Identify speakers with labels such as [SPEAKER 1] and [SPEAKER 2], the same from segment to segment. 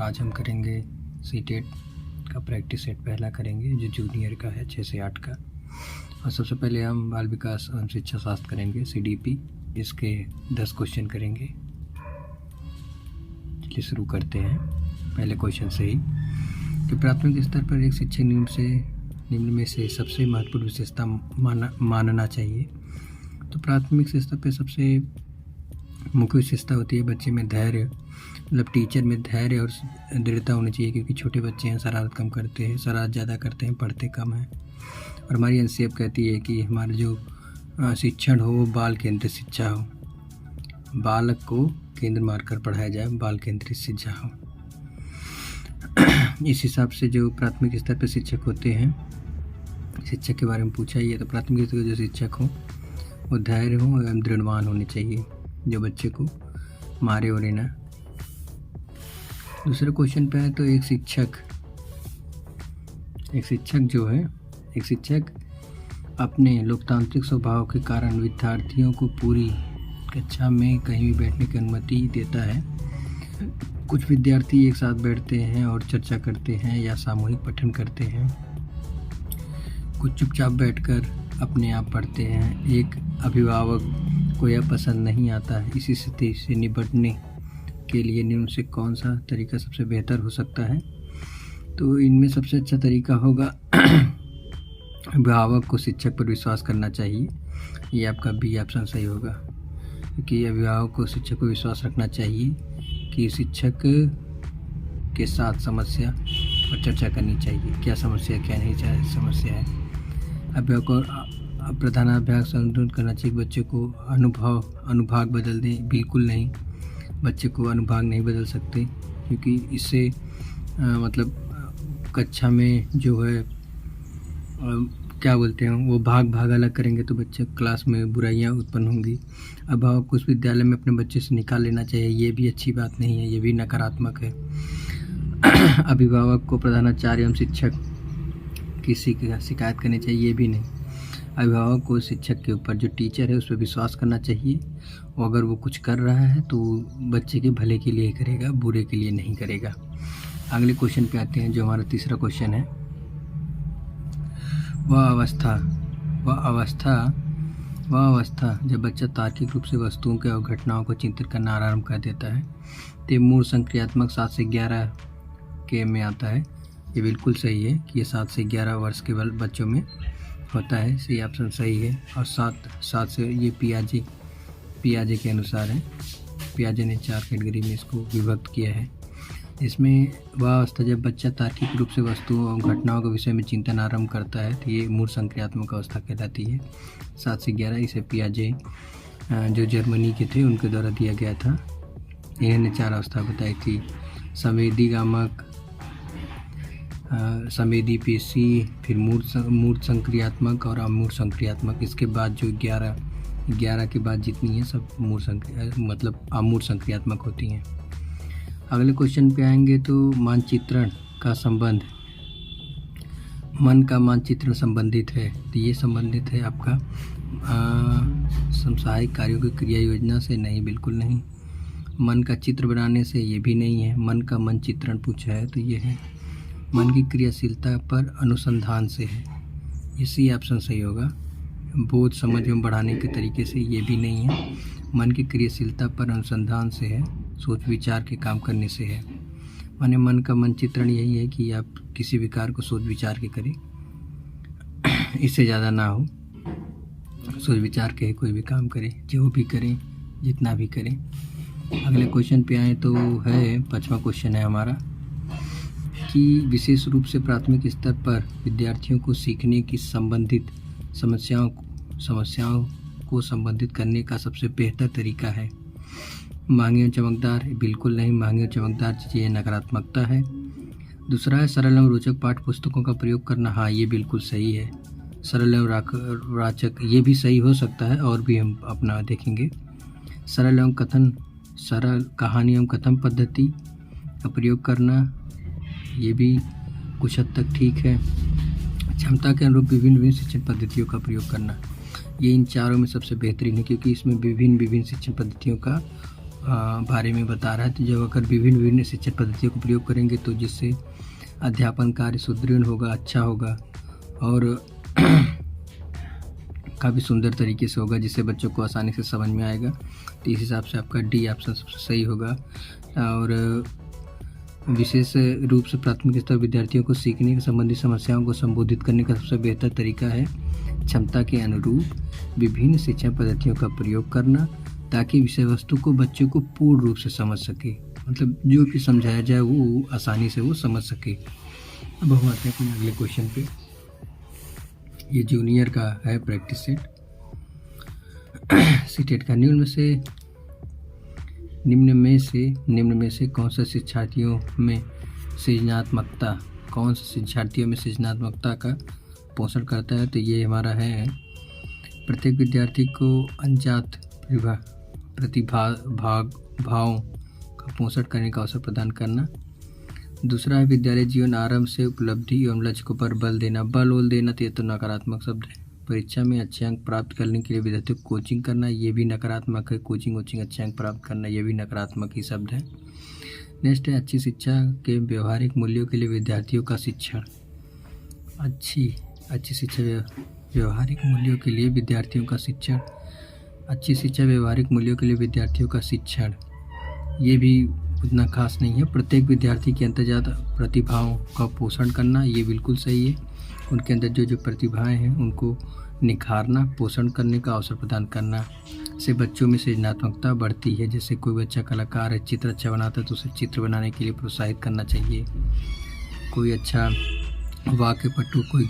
[SPEAKER 1] आज हम करेंगे सीटेट का प्रैक्टिस सेट पहला करेंगे जो जूनियर का है 6 से 8 का। और सबसे पहले हम बाल विकास एवं शिक्षा शास्त्र करेंगे CDP, इसके 10 क्वेश्चन करेंगे। चलिए शुरू करते हैं पहले क्वेश्चन से ही कि प्राथमिक स्तर पर एक शिक्षक निम्न में से सबसे महत्वपूर्ण विशेषता मानना चाहिए। तो प्राथमिक स्तर पर सबसे मुख्य विशेषता होती है बच्चे में धैर्य, मतलब टीचर में धैर्य और दृढ़ता होनी चाहिए, क्योंकि छोटे बच्चे हैं, शरारत कम करते हैं, शरारत ज़्यादा करते हैं, पढ़ते कम हैं। और हमारी NCF कहती है कि हमारा जो शिक्षण हो वो बाल केंद्रित शिक्षा हो, बालक को केंद्र मारकर पढ़ाया जाए, बाल केंद्रित शिक्षा हो। इस हिसाब से जो प्राथमिक स्तर पर शिक्षक होते हैं, शिक्षक के बारे में पूछा ही है, तो प्राथमिक स्तर के जो शिक्षक हो वो धैर्य हो एवं दृढ़वान होने चाहिए, जो बच्चे को मारे और ना। दूसरे क्वेश्चन पे है तो एक शिक्षक अपने लोकतांत्रिक स्वभाव के कारण विद्यार्थियों को पूरी कक्षा में कहीं भी बैठने की अनुमति देता है। कुछ विद्यार्थी एक साथ बैठते हैं और चर्चा करते हैं या सामूहिक पठन करते हैं, कुछ चुपचाप बैठकर अपने आप पढ़ते हैं। एक अभिभावक को यह पसंद नहीं आता है। इसी स्थिति से निपटने के लिए निम्न से कौन सा तरीका सबसे बेहतर हो सकता है? तो इनमें सबसे अच्छा तरीका होगा अभिभावक को शिक्षक पर विश्वास करना चाहिए। ये आपका B ऑप्शन सही होगा, क्योंकि अभिभावक को शिक्षक पर विश्वास रखना चाहिए कि शिक्षक के साथ समस्या पर चर्चा करनी चाहिए, क्या समस्या क्या नहीं समस्या है। अभिभावक और प्रधानाध्यापक संतुलन करना चाहिए। बच्चे को अनुभाग बदल दें, बिल्कुल नहीं, बच्चे को अनुभाग नहीं बदल सकते, क्योंकि इससे मतलब कक्षा में जो है क्या बोलते हैं वो भाग अलग करेंगे तो बच्चे क्लास में बुराइयां उत्पन्न होंगी। अभिभावक को उस विद्यालय में अपने बच्चे से निकाल लेना चाहिए, ये भी अच्छी बात नहीं है, ये भी नकारात्मक है। अभिभावक को प्रधानाचार्य एवं शिक्षक की शिकायत करनी चाहिए, ये भी नहीं। अभिभावक को शिक्षक के ऊपर जो टीचर है उस पर विश्वास करना चाहिए, और अगर वो कुछ कर रहा है तो बच्चे के भले के लिए ही करेगा, बुरे के लिए नहीं करेगा। अगले क्वेश्चन पे आते हैं जो हमारा तीसरा क्वेश्चन है। वह अवस्था जब बच्चा तार्किक रूप से वस्तुओं के और घटनाओं को चिंतित करना आरंभ कर देता है, तो मूल संक्रियात्मक 7 से 11 के में आता है। ये बिल्कुल सही है कि ये 7 से 11 वर्ष के बच्चों में होता है, सही ऑप्शन सही है। और 7 से ये पियाजे के अनुसार है। पियाजे ने 4 कैटेगरी में इसको विभक्त किया है। इसमें वह अवस्था जब बच्चा तार्किक रूप से वस्तुओं और घटनाओं के विषय में चिंतन आरंभ करता है, तो ये मूल संक्रियात्मक अवस्था कहलाती है। 7 से 11 इसे पियाजे जो जर्मनी के थे उनके द्वारा दिया गया था। इन्होंने 4 अवस्था बताई थी: संवेदी पेशी, फिर मूर्त संक्रियात्मक और अमूर्त संक्रियात्मक। इसके बाद जो 11 के बाद जितनी है सब मतलब अमूर्त संक्रियात्मक होती हैं। अगले क्वेश्चन पे आएंगे तो मानचित्रण का संबंध, मन का मानचित्रण संबंधित है, तो ये संबंधित है आपका समसामयिक कार्यों की क्रिया योजना से, नहीं, बिल्कुल नहीं। मन का चित्र बनाने से, ये भी नहीं है। मन का मनचित्रण पूछा है तो ये है। मन की क्रियाशीलता पर अनुसंधान से है, इसी ऑप्शन सही होगा। बोध समझ में बढ़ाने के तरीके से, ये भी नहीं है। मन की क्रियाशीलता पर अनुसंधान से है, सोच विचार के काम करने से है। माने मन का मनचित्रण यही है कि आप किसी विकार को सोच विचार के करें, इससे ज़्यादा ना हो, सोच विचार के कोई भी काम करें, जो भी करें, जितना भी करें। अगले क्वेश्चन पे आए तो है 5वां क्वेश्चन है हमारा कि विशेष रूप से प्राथमिक स्तर पर विद्यार्थियों को सीखने की संबंधित समस्याओं को संबोधित करने का सबसे बेहतर तरीका है। महंगी और चमकदार, बिल्कुल नहीं, महंगी और चमकदार चीज़ें नकारात्मकता है। दूसरा है सरल एवं रोचक पाठ्य पुस्तकों का प्रयोग करना, हाँ ये बिल्कुल सही है। सरल एवं रोचक ये भी सही हो सकता है, और भी हम अपना देखेंगे। सरल कहानी एवं कथन पद्धति का प्रयोग करना, ये भी कुछ हद तक ठीक है। क्षमता के अनुरूप विभिन्न शिक्षण पद्धतियों का प्रयोग करना, ये इन चारों में सबसे बेहतरीन है, क्योंकि इसमें विभिन्न शिक्षण पद्धतियों का बारे में बता रहा है। तो जब अगर विभिन्न विभिन्न शिक्षण पद्धतियों का प्रयोग करेंगे तो जिससे अध्यापन कार्य सुदृढ़ होगा, अच्छा होगा और काफ़ी सुंदर तरीके से होगा, जिससे बच्चों को आसानी से समझ में आएगा। तो इस हिसाब से आपका डी ऑप्शन सबसे सही होगा। और विशेष रूप से प्राथमिक स्तर विद्यार्थियों को सीखने के संबंधी समस्याओं को संबोधित करने का सबसे बेहतर तरीका है क्षमता के अनुरूप विभिन्न शिक्षण पद्धतियों का प्रयोग करना, ताकि विषय वस्तु को बच्चों को पूर्ण रूप से समझ सके, मतलब जो भी समझाया जाए वो आसानी से वो समझ सके। अब हम आते हैं अपने अगले क्वेश्चन पे। ये जूनियर का है प्रैक्टिस सेट। सीटेट का निम्न में से कौन से शिक्षार्थियों में सृजनात्मकता का पोषण करता है? तो ये हमारा है प्रत्येक विद्यार्थी को अनजात प्रतिभाओं का पोषण करने का अवसर प्रदान करना। दूसरा है विद्यालय जीवन आरंभ से उपलब्धि एवं लक्ष्य पर बल देना। तो ये तो नकारात्मक शब्द है। परीक्षा में अच्छे अंक प्राप्त करने के लिए विद्यार्थियों को कोचिंग करना, ये भी नकारात्मक है। कोचिंग अच्छे अंक प्राप्त करना, ये भी नकारात्मक ही शब्द है। नेक्स्ट है अच्छी शिक्षा के व्यवहारिक मूल्यों के लिए विद्यार्थियों का शिक्षण। अच्छी शिक्षा व्यवहारिक मूल्यों के लिए विद्यार्थियों का शिक्षण। अच्छी शिक्षा व्यवहारिक मूल्यों के लिए विद्यार्थियों का शिक्षण, ये भी उतना खास नहीं है। प्रत्येक विद्यार्थी के अंतर्गत प्रतिभाओं का पोषण करना, ये बिल्कुल सही है। उनके अंदर जो प्रतिभाएं हैं उनको निखारना, पोषण करने का अवसर प्रदान करना से बच्चों में सृजनात्मकता बढ़ती है। जैसे कोई बच्चा कलाकार है, चित्र अच्छा बनाता है तो उसे चित्र बनाने के लिए प्रोत्साहित करना चाहिए। कोई अच्छा वाक्य पटु, कोई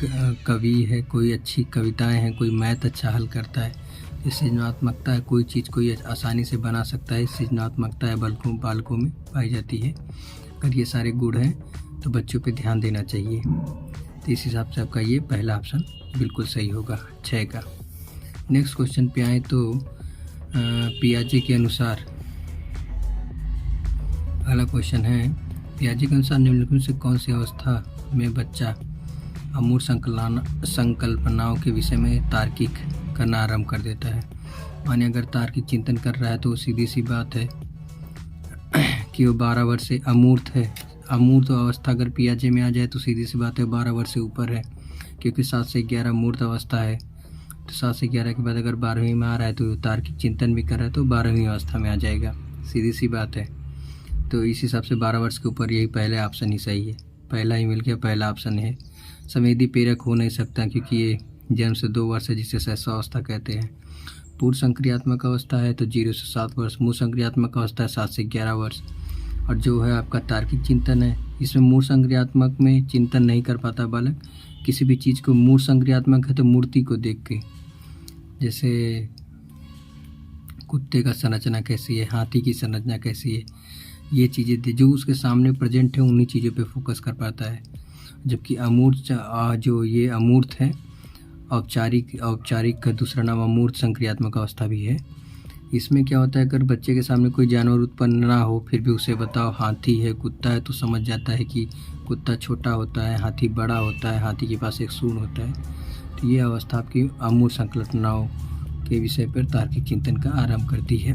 [SPEAKER 1] कवि है, कोई अच्छी कविताएं हैं, कोई मैथ अच्छा हल करता है, ये सृजनात्मकता है। कोई चीज़ कोई आसानी से बना सकता है, सृजनात्मकता है बालकों में पाई जाती है। अगर ये सारे गुण हैं तो बच्चों पे ध्यान देना चाहिए। तो इस हिसाब से आपका ये पहला ऑप्शन बिल्कुल सही होगा 6 का। नेक्स्ट क्वेश्चन पे आए तो पियाजे के अनुसार अगला क्वेश्चन है, पियाजे के अनुसार निम्नलिखित से कौन सी अवस्था में बच्चा अमूर्त संकल्पनाओं के विषय में तार्किक करना आरंभ कर देता है? माने अगर तार्किक चिंतन कर रहा है तो सीधी सी बात है कि वो 12 वर्ष से अमूर्त है। अमूर्त अवस्था अगर पियाजे में आ जाए तो सीधी सी बात है 12 वर्ष से ऊपर है, क्योंकि 7 से 11 मूर्त अवस्था है। तो 7 से 11 के बाद अगर 12वीं में आ रहा है तो तार्किक चिंतन भी कर रहा है तो 12वीं अवस्था में आ जाएगा, सीधी सी बात है। तो इस हिसाब से 12 वर्ष के ऊपर यही पहले ऑप्शन ही सही है। पहला ही मिल गया, पहला ऑप्शन है। संवेदी प्रेरक हो नहीं सकता क्योंकि ये जन्म से 2 वर्ष है, जिसे शैशवावस्था कहते हैं। पूर्व संक्रियात्मक अवस्था है तो 0 से 7 वर्ष। मूल संक्रियात्मक अवस्था है 7 से 11 वर्ष। और जो है आपका तार्किक चिंतन है, इसमें मूल संक्रियात्मक में चिंतन नहीं कर पाता बालक। किसी भी चीज़ को मूल संक्रियात्मक है तो मूर्ति को देख के, जैसे कुत्ते का संरचना कैसी है, हाथी की संरचना कैसी है, ये चीज़ें जो उसके सामने प्रेजेंट है उन्हीं चीज़ों पे फोकस कर पाता है। जबकि अमूर्त जो ये अमूर्त है, औपचारिक का दूसरा नाम अमूर्त संक्रियात्मक अवस्था भी है। इसमें क्या होता है, अगर बच्चे के सामने कोई जानवर उत्पन्न ना हो फिर भी उसे बताओ हाथी है, कुत्ता है, तो समझ जाता है कि कुत्ता छोटा होता है, हाथी बड़ा होता है, हाथी के पास एक सूंड होता है। तो ये अवस्था आपकी अमूर्त संकल्पनाओं के विषय पर तार्किक चिंतन का आरंभ करती है।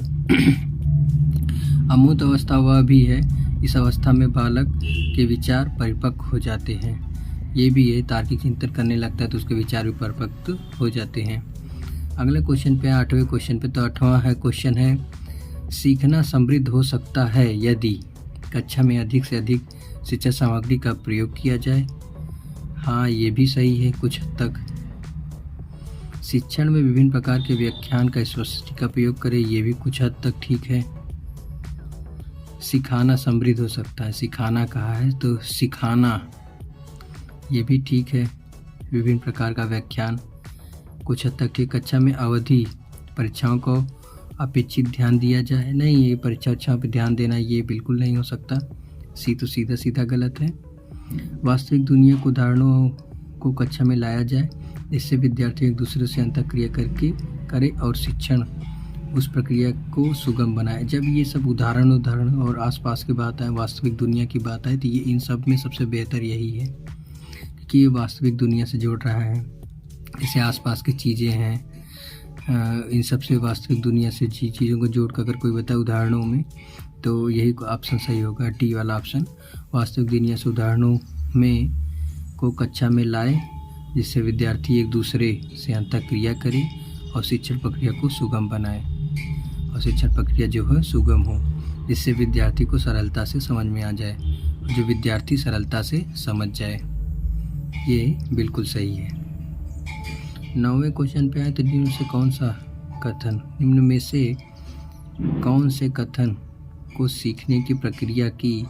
[SPEAKER 1] अमूर्त अवस्था वह भी है, इस अवस्था में बालक के विचार परिपक्व हो जाते हैं। ये भी है, तार्किक चिंतन करने लगता है तो उसके विचार भी परिपक्व हो जाते हैं। अगले क्वेश्चन पे 8वें क्वेश्चन पे, तो 8वां है क्वेश्चन है, सीखना समृद्ध हो सकता है यदि कक्षा में अधिक से अधिक शिक्षा सामग्री का प्रयोग किया जाए। हाँ, ये भी सही है कुछ हद तक। शिक्षण में विभिन्न प्रकार के व्याख्यान का स्पष्टीकरण का प्रयोग करें, ये भी कुछ हद तक ठीक है। सिखाना समृद्ध हो सकता है, सिखाना कहा है तो सिखाना, ये भी ठीक है। विभिन्न प्रकार का व्याख्यान कुछ हद तक ठीक। कक्षा में अवधि परीक्षाओं को अपेक्षित ध्यान दिया जाए, नहीं, ये परीक्षाओं पर ध्यान देना ये बिल्कुल नहीं हो सकता, तो सीधा गलत है। वास्तविक दुनिया के उदाहरणों को कक्षा में लाया जाए, इससे विद्यार्थी एक दूसरे से अंतःक्रिया करे और शिक्षण उस प्रक्रिया को सुगम बनाए। जब ये सब उदाहरण और आसपास की बात आए, वास्तविक दुनिया की बात आए, तो ये इन सब में सबसे बेहतर यही है कि ये वास्तविक दुनिया से जोड़ रहा है। जैसे आसपास की चीज़ें हैं, इन सबसे वास्तविक दुनिया से चीज़ों को जोड़ कर अगर कोई बताए उदाहरणों में, तो यही ऑप्शन सही होगा, डी वाला ऑप्शन। वास्तविक दुनिया से उदाहरणों में को कक्षा में लाए, जिससे विद्यार्थी एक दूसरे से अंतःक्रिया करे और शिक्षण प्रक्रिया को सुगम बनाए, और शिक्षण प्रक्रिया जो है सुगम हो, जिससे विद्यार्थी को सरलता से समझ में आ जाए, जो विद्यार्थी सरलता से समझ जाए। ये बिल्कुल सही है। 9वें क्वेश्चन पे आए तो निम्न में से कौन से कथन को सीखने की प्रक्रिया की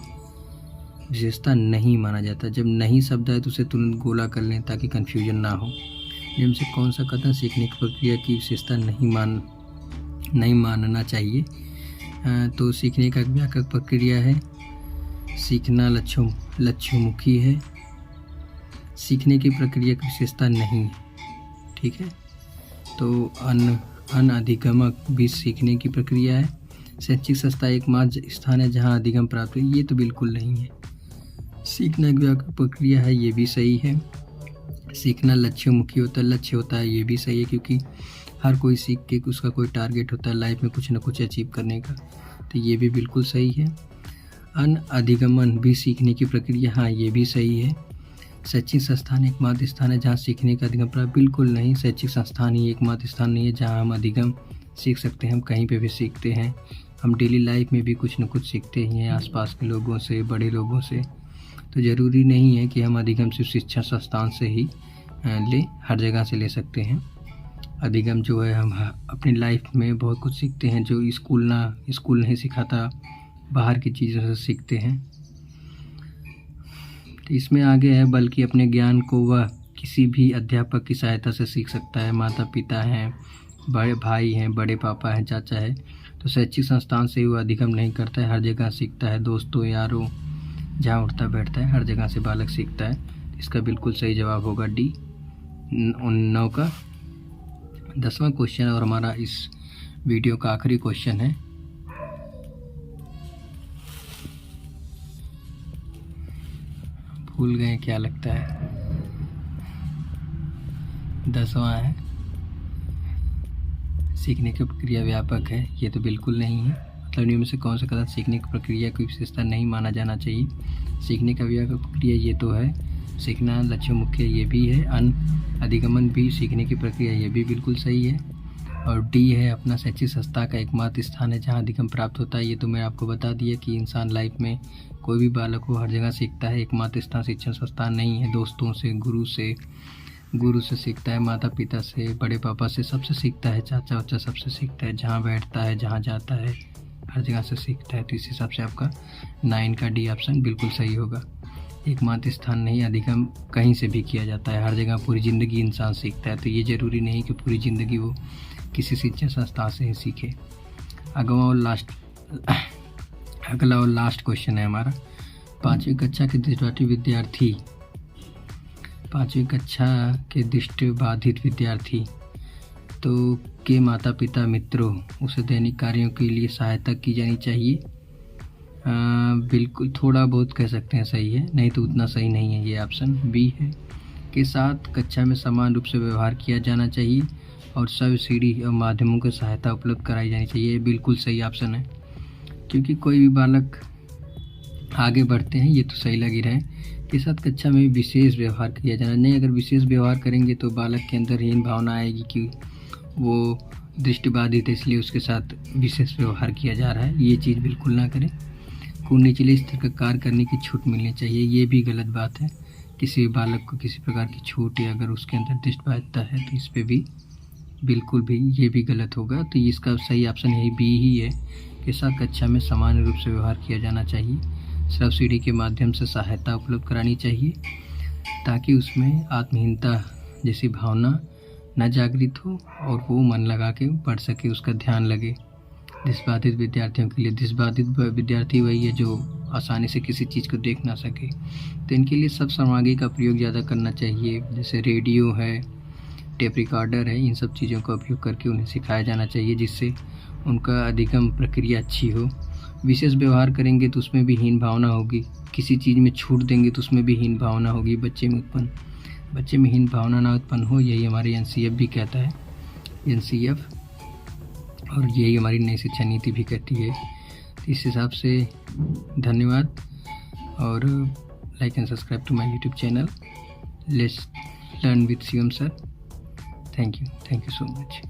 [SPEAKER 1] विशेषता नहीं माना जाता। जब नहीं शब्द है तो उसे तुरंत गोला कर लें ताकि कन्फ्यूजन ना हो। निम्न से कौन सा कथन सीखने की प्रक्रिया की विशेषता नहीं मानना चाहिए। तो सीखने का व्यापक प्रक्रिया है, सीखना लक्ष्योन्मुखी है, सीखने की प्रक्रिया की विशेषता नहीं है। ठीक है, तो अनधिगमक भी सीखने की प्रक्रिया है। शैक्षिक संस्था एकमात्र स्थान है जहां अधिगम प्राप्त है, ये तो बिल्कुल नहीं है। सीखना एक व्यापक प्रक्रिया है, ये भी सही है। सीखना लक्ष्योन्मुखी होता है, लक्ष्य होता है, ये भी सही है, क्योंकि हर कोई सीख के उसका कोई टारगेट होता है लाइफ में कुछ ना कुछ अचीव करने का, तो ये भी बिल्कुल सही है। अनधिगमन भी सीखने की प्रक्रिया, हाँ ये भी सही है। शैक्षिक संस्थान एकमात्र स्थान है जहाँ सीखने का अधिगम प्राप्त, बिल्कुल नहीं। शैक्षिक संस्थान ही एकमात्र स्थान नहीं है जहाँ हम अधिगम सीख सकते हैं। हम कहीं पे भी सीखते हैं, हम डेली लाइफ में भी कुछ न कुछ सीखते ही हैं, आसपास के लोगों से, बड़े लोगों से। तो ज़रूरी नहीं है कि हम अधिगम सिर्फ शिक्षा संस्थान से ही ले, हर जगह से ले सकते हैं। अधिगम जो है हम अपनी लाइफ में बहुत कुछ सीखते हैं जो स्कूल नहीं सिखाता, बाहर की चीज़ों से सीखते हैं। तो इसमें आगे है, बल्कि अपने ज्ञान को वह किसी भी अध्यापक की सहायता से सीख सकता है। माता पिता हैं, बड़े भाई हैं, बड़े पापा हैं, चाचा है, तो शैक्षिक संस्थान से वो अधिगम नहीं करता है, हर जगह सीखता है। दोस्तों यारों, जहाँ उठता बैठता है, हर जगह से बालक सीखता है। इसका बिल्कुल सही जवाब होगा डी, 9 का 10वां क्वेश्चन और हमारा इस वीडियो का आखिरी क्वेश्चन है। भूल गए क्या लगता है, 10वां है। सीखने की प्रक्रिया व्यापक है, ये तो बिल्कुल नहीं है। मतलब निम्न में से कौन सा कथन सीखने की प्रक्रिया की विशेषता नहीं माना जाना चाहिए। सीखने का व्यापक प्रक्रिया ये तो है, सीखना लक्ष्योन्मुखी ये भी है। अधिगमन भी सीखने की प्रक्रिया, ये भी बिल्कुल सही है। और डी है, अपना शैक्षिक संस्था का एकमात्र स्थान है जहाँ अधिगम प्राप्त होता है। ये तो मैं आपको बता दिया कि इंसान लाइफ में कोई भी बालक हो हर जगह सीखता है, एकमात्र स्थान शिक्षण संस्थान नहीं है। दोस्तों से, गुरु से सीखता है, माता पिता से, बड़े पापा से, सबसे सीखता है, चाचा वाचा सबसे सीखता है, जहाँ बैठता है, जहाँ जाता है, हर जगह से सीखता है। तो इस हिसाब से आपका 9 का डी ऑप्शन बिल्कुल सही होगा। एकमात्र स्थान नहीं, अधिगम कहीं से भी किया जाता है, हर जगह पूरी ज़िंदगी इंसान सीखता है। तो ये ज़रूरी नहीं कि पूरी ज़िंदगी वो किसी शिक्षण संस्था से ही सीखे। अगला और लास्ट क्वेश्चन है हमारा। 5वीं कक्षा के दृष्टिबाधित विद्यार्थी तो के माता पिता मित्रों उसे दैनिक कार्यों के लिए सहायता की जानी चाहिए। बिल्कुल थोड़ा बहुत कह सकते हैं सही है, नहीं तो उतना सही नहीं है। ये ऑप्शन बी है, के साथ कक्षा में समान रूप से व्यवहार किया जाना चाहिए और सब सीढ़ी और माध्यमों की सहायता उपलब्ध कराई जानी चाहिए। ये बिल्कुल सही ऑप्शन है, क्योंकि कोई भी बालक आगे बढ़ते हैं, ये तो सही लग ही रहा है। के साथ कक्षा में विशेष व्यवहार किया जाना नहीं, अगर विशेष व्यवहार करेंगे तो बालक के अंदर हीन भावना आएगी कि वो दृष्टिबाधित है इसलिए उसके साथ विशेष व्यवहार किया जा रहा है। ये चीज़ बिल्कुल ना करें। को निचले स्तर का कार्य करने की छूट मिलनी चाहिए, ये भी गलत बात है। किसी बालक को किसी प्रकार की छूट या अगर उसके अंदर दृष्टिबाधिता है तो इस पर भी बिल्कुल भी ये भी गलत होगा। तो इसका सही ऑप्शन यही बी ही है, के साथ कक्षा में सामान्य रूप से व्यवहार किया जाना चाहिए, सब्सिडी के माध्यम से सहायता उपलब्ध करानी चाहिए ताकि उसमें आत्महीनता जैसी भावना न जागृत हो और वो मन लगा के पढ़ सके, उसका ध्यान लगे। दृष्टिबाधित विद्यार्थियों के लिए, दृष्टिबाधित विद्यार्थी वही है जो आसानी से किसी चीज़ को देख ना सके, तो इनके लिए सब सामग्री का प्रयोग ज़्यादा करना चाहिए, जैसे रेडियो है, टेप रिकॉर्डर है, इन सब चीज़ों का उपयोग करके उन्हें सिखाया जाना चाहिए जिससे उनका अधिगम प्रक्रिया अच्छी हो। विशेष व्यवहार करेंगे तो उसमें भी हीन भावना होगी, किसी चीज़ में छूट देंगे तो उसमें भी हीन भावना होगी, बच्चे में हीन भावना ना उत्पन्न हो, यही हमारे एनसीएफ भी कहता है। NCF, और यही हमारी नई शिक्षा नीति भी कहती है। इस हिसाब से धन्यवाद, और like and subscribe to my YouTube channel let's learn with Shivam sir. Thank you so much.